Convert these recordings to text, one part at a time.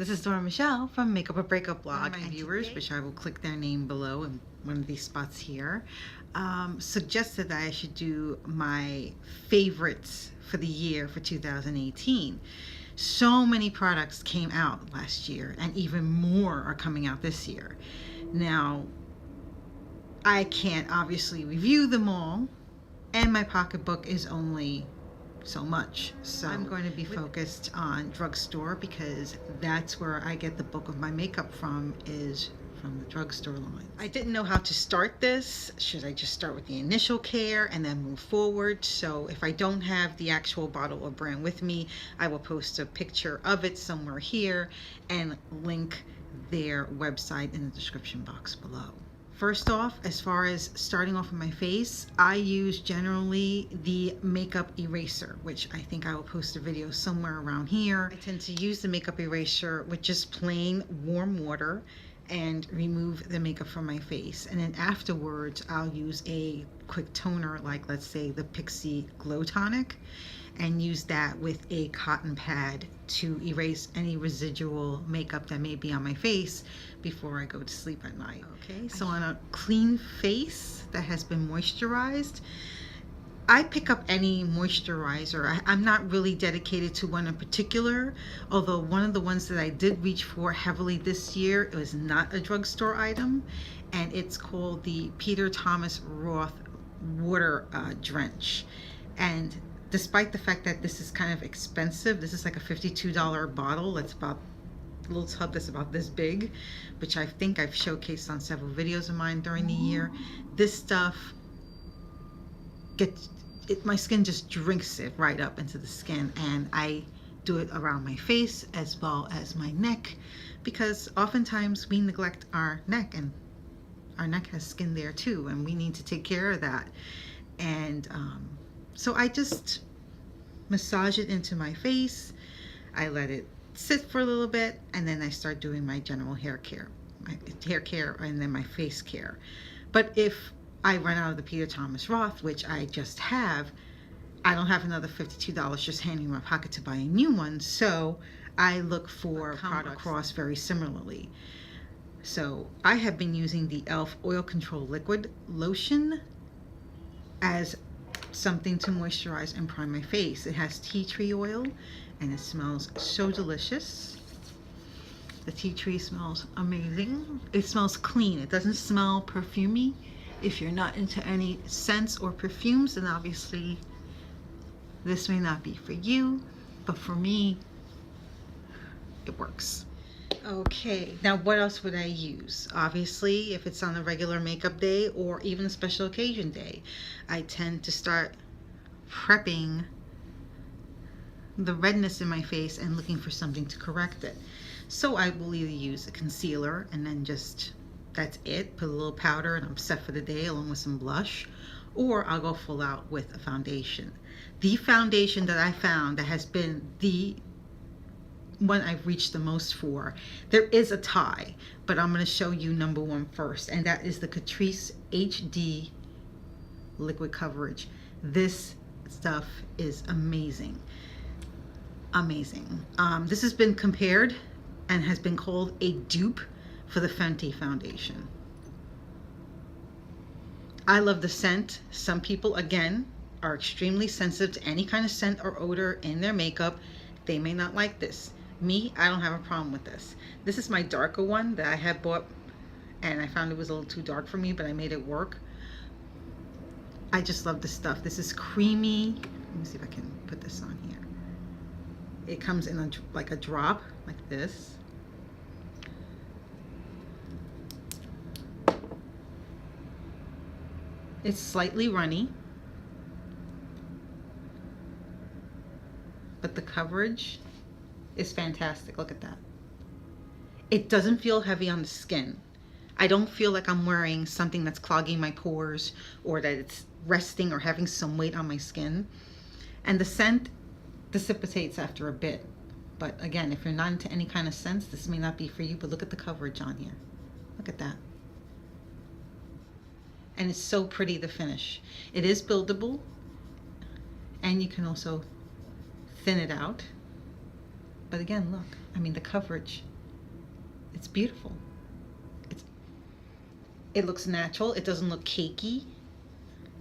This is Dora Michelle from Makeup or Breakup blog. My viewers, which I will click their name below in one of these spots here, suggested that I should do my favorites for the year for 2018. So many products came out last year, and even more are coming out this year. Now, I can't obviously review them all, and my pocketbook is only so much. So I'm going to be focused on drugstore because that's where I get the bulk of my makeup from, is from the drugstore line. I didn't know how to start this. Should I just start with the initial care and then move forward? So if I don't have the actual bottle or brand with me, I will post a picture of it somewhere here and link their website in the description box below. First off, as far as starting off with my face, I use generally the makeup eraser, which I think I will post a video somewhere around here. I tend to use the makeup eraser with just plain warm water and remove the makeup from my face. And then afterwards, I'll use a quick toner, like let's say the Pixie Glow Tonic, and use that with a cotton pad to erase any residual makeup that may be on my face before I go to sleep at night. Okay, so on a clean face that has been moisturized, I pick up any moisturizer. I'm not really dedicated to one in particular, although one of the ones that I did reach for heavily this year, it was not a drugstore item, and it's called the Peter Thomas Roth Water Drench. And despite the fact that this is kind of expensive, this is like a $52 bottle. That's about a little tub that's about this big, which I think I've showcased on several videos of mine during the year. This stuff my skin just drinks it right up into the skin, and I do it around my face as well as my neck, because oftentimes we neglect our neck, and our neck has skin there too, and we need to take care of that. And so I just massage it into my face. I let it sit for a little bit, and then I start doing my general hair care, and then my face care. But if I run out of the Peter Thomas Roth, which I just have, I don't have another $52 just hanging in my pocket to buy a new one, so I look for products across very similarly. So I have been using the e.l.f. Oil Control Liquid Lotion as something to moisturize and prime my face. It has tea tree oil, and it smells so delicious. The tea tree smells amazing. It smells clean. It doesn't smell perfumey. If you're not into any scents or perfumes, then obviously this may not be for you, but for me, it works. Okay, now what else would I use? Obviously, if it's on a regular makeup day or even a special occasion day, I tend to start prepping the redness in my face and looking for something to correct it. So I will either use a concealer and then just, that's it, put a little powder and I'm set for the day along with some blush, or I'll go full out with a foundation. The foundation that I found that has been the one I've reached the most for, there is a tie, but I'm going to show you number one first, and that is the Catrice HD Liquid Coverage. This stuff is amazing. Amazing. This has been compared and has been called a dupe for the Fenty foundation. I love the scent. Some people, again, are extremely sensitive to any kind of scent or odor in their makeup. They may not like this. Me, I don't have a problem with this. This is my darker one that I had bought, and I found it was a little too dark for me, but I made it work. I just love this stuff. This is creamy. Let me see if I can put this on here. It comes in like a drop, like this. It's slightly runny, but the coverage is fantastic. Look at that. It doesn't feel heavy on the skin. I don't feel like I'm wearing something that's clogging my pores or that it's resting or having some weight on my skin. And the scent dissipates after a bit. But again, if you're not into any kind of scents, this may not be for you, but look at the coverage on here. Look at that. And it's so pretty, the finish. It is buildable, and you can also thin it out. But again, look, I mean, the coverage It's beautiful. It looks natural. It doesn't look cakey.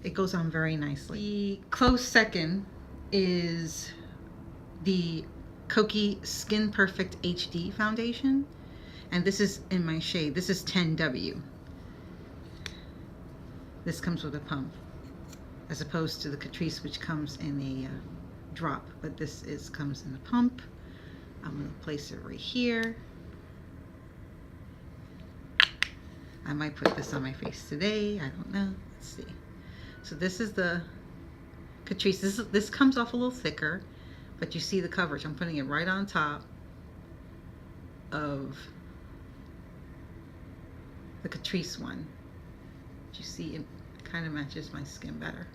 It goes on very nicely. The close second is the Kokie Skin Perfect HD Foundation. And this is in my shade. This is 10W. This comes with a pump, as opposed to the Catrice, which comes in a drop. But this comes in a pump. I'm going to place it right here. I might put this on my face today. I don't know. Let's see. So this is the Catrice. This comes off a little thicker, but you see the coverage. I'm putting it right on top of the Catrice one. You see it kind of matches my skin better.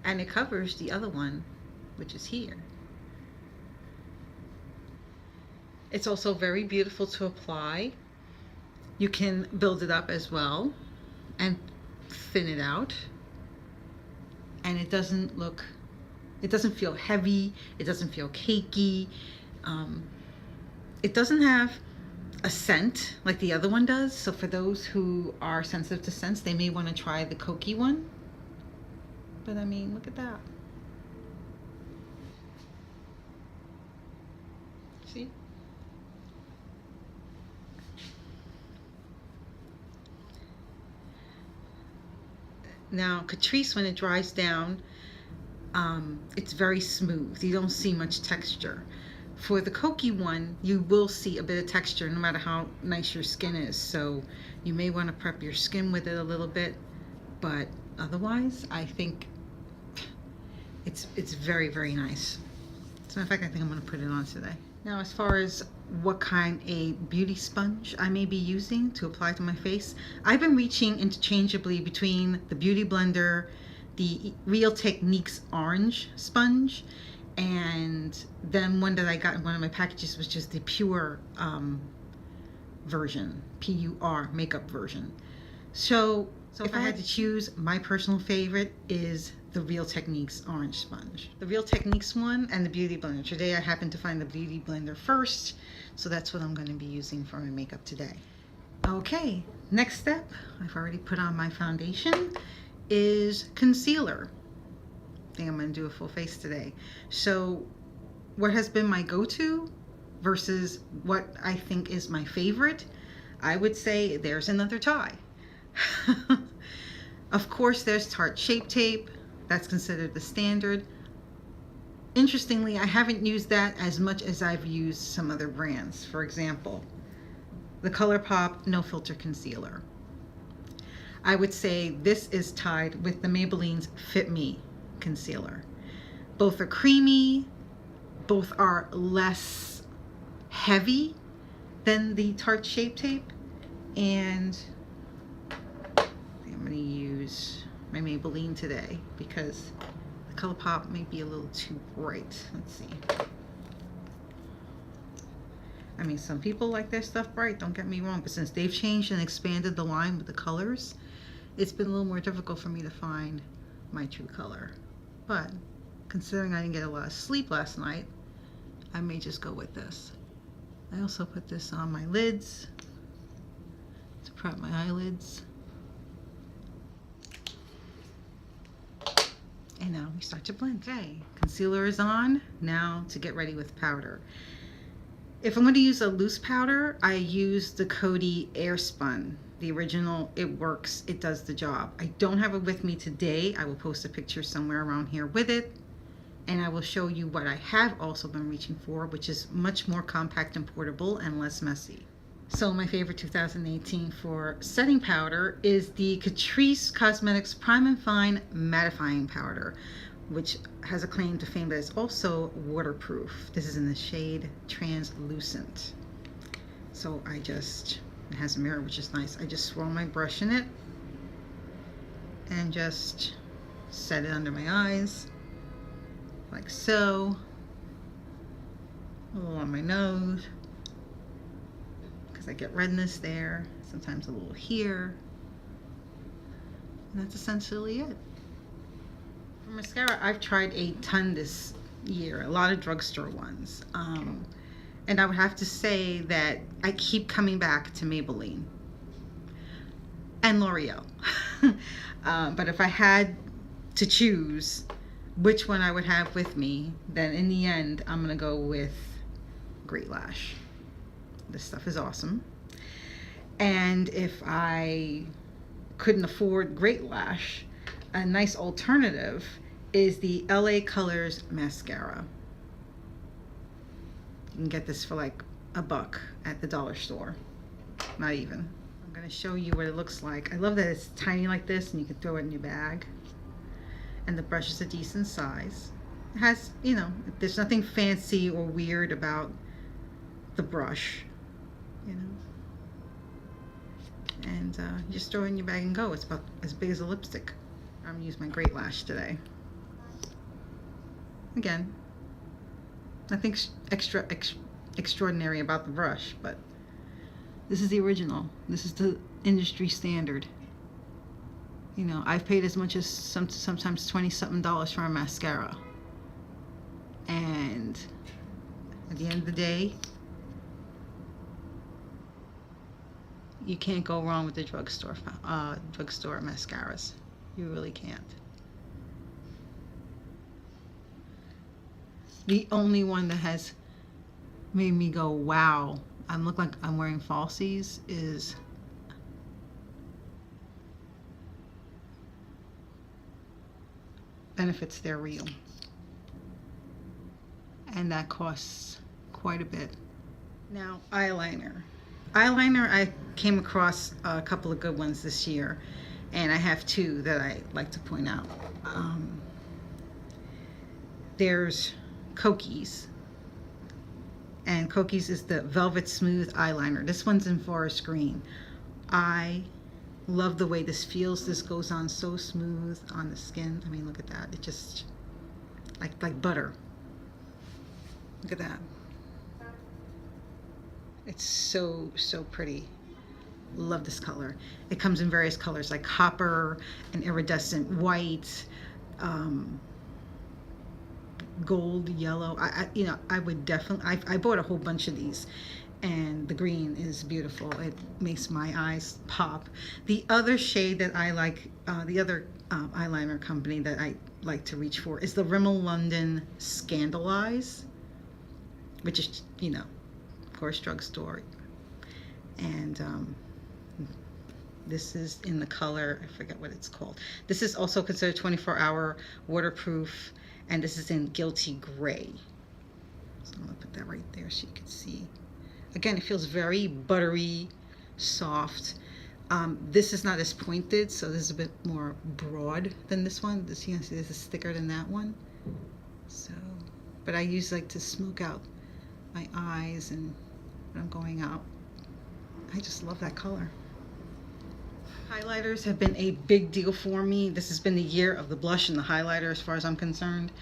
And it covers the other one, which is here. It's also very beautiful to apply. You can build it up as well and thin it out. And it doesn't feel heavy. It doesn't feel cakey. It doesn't have a scent like the other one does. So for those who are sensitive to scents, they may want to try the Kokie one. But I mean, look at that. See? Now, Catrice, when it dries down, it's very smooth. You don't see much texture. For the Kokie one, you will see a bit of texture no matter how nice your skin is. So you may want to prep your skin with it a little bit. But otherwise, I think it's very, very nice. As a matter of fact, I think I'm going to put it on today. Now, as far as what kind of beauty sponge I may be using to apply to my face, I've been reaching interchangeably between the Beauty Blender, the Real Techniques orange sponge, and then one that I got in one of my packages was just the pure version, PUR makeup version. So if I had to choose, my personal favorite is the Real Techniques orange sponge. The Real Techniques one and the Beauty Blender. Today I happened to find the Beauty Blender first, so that's what I'm going to be using for my makeup today. Okay, next step, I've already put on my foundation, is concealer. I think I'm going to do a full face today. So what has been my go-to versus what I think is my favorite, I would say there's another tie. Of course, there's Tarte Shape Tape. That's considered the standard. Interestingly, I haven't used that as much as I've used some other brands. For example, the ColourPop No Filter Concealer. I would say this is tied with the Maybelline's Fit Me Concealer. Both are creamy, both are less heavy than the Tarte Shape Tape, and I'm going to use my Maybelline today because the ColourPop may be a little too bright. Let's see. I mean, some people like their stuff bright, don't get me wrong, but since they've changed and expanded the line with the colors, it's been a little more difficult for me to find my true color. But considering I didn't get a lot of sleep last night, I may just go with this. I also put this on my lids to prep my eyelids. And now we start to blend. Okay, concealer is on. Now to get ready with powder. If I'm going to use a loose powder, I use the Coty Airspun. The original, it works, it does the job. I don't have it with me today. I will post a picture somewhere around here with it. And I will show you what I have also been reaching for, which is much more compact and portable and less messy. So my favorite 2018 for setting powder is the Catrice Cosmetics Prime and Fine Mattifying Powder, which has a claim to fame that it's also waterproof. This is in the shade Translucent. So it has a mirror, which is nice. I just swirl my brush in it and just set it under my eyes, like so. A little on my nose, because I get redness there, sometimes a little here, and that's essentially it. For mascara, I've tried a ton this year, a lot of drugstore ones. And I would have to say that I keep coming back to Maybelline and L'Oreal. But if I had to choose which one I would have with me, then in the end, I'm gonna go with Great Lash. This stuff is awesome. And if I couldn't afford Great Lash, a nice alternative is the LA Colors mascara. You can get this for like $1 at the dollar store. Not even. I'm gonna show you what it looks like. I love that it's tiny like this and you can throw it in your bag. And the brush is a decent size. It has, you know, there's nothing fancy or weird about the brush, you know. And you just throw it in your bag and go. It's about as big as a lipstick. I'm gonna use my Great Lash today. Again, nothing extraordinary about the brush, but this is the original. This is the industry standard. You know, I've paid as much as sometimes $20-something for a mascara. And at the end of the day, you can't go wrong with the drugstore mascaras. You really can't. The only one that has made me go, wow, I look like I'm wearing falsies is Benefits They're Real. And that costs quite a bit. Now, eyeliner. Eyeliner, I came across a couple of good ones this year, and I have two that I like to point out. There's Kokie's, and Kokie's is the Velvet Smooth Eyeliner. This one's in forest green. I love the way this feels. This goes on so smooth on the skin. I mean, look at that. It just, like butter. Look at that. It's so pretty. Love this color. It comes in various colors like copper and iridescent white, gold, yellow. I would definitely, I bought a whole bunch of these, and the green is beautiful. It makes my eyes pop. The other shade that I like, the other eyeliner company that I like to reach for is the Rimmel London Scandalize, which is, you know, of course, drugstore. And this is in the color, I forget what it's called. This is also considered 24-hour waterproof, and this is in Guilty Gray. So I'm gonna put that right there so you can see. Again, it feels very buttery, soft. This is not as pointed, so this is a bit more broad than this one. This, you can see, this is thicker than that one. So, but I usually like to smoke out my eyes and when I'm going out. I just love that color. Highlighters have been a big deal for me. This has been the year of the blush and the highlighter as far as I'm concerned.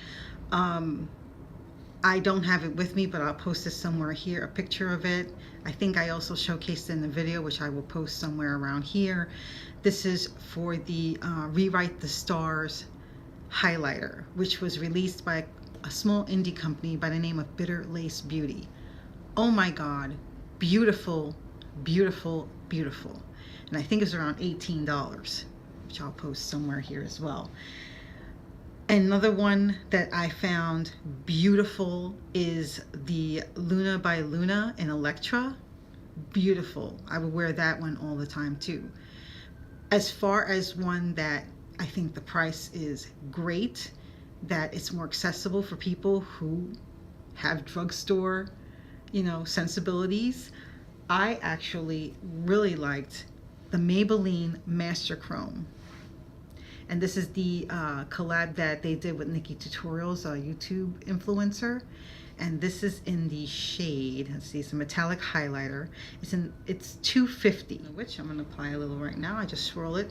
I don't have it with me, but I'll post this somewhere here, a picture of it. I think I also showcased it in the video, which I will post somewhere around here. This is for the Rewrite the Stars highlighter, which was released by a small indie company by the name of Bitter Lace Beauty. Oh my God, beautiful, beautiful, beautiful. And I think it's around $18, which I'll post somewhere here as well. Another one that I found beautiful is the Luna by Luna in Electra. Beautiful. I would wear that one all the time too. As far as one that I think the price is great, that it's more accessible for people who have drugstore, you know, sensibilities, I actually really liked the Maybelline Master Chrome. And this is the collab that they did with nikkitutorials, a YouTube influencer. And this is in the shade, let's see, it's a metallic highlighter. It's $2.50, which I'm gonna apply a little right now. I just swirl it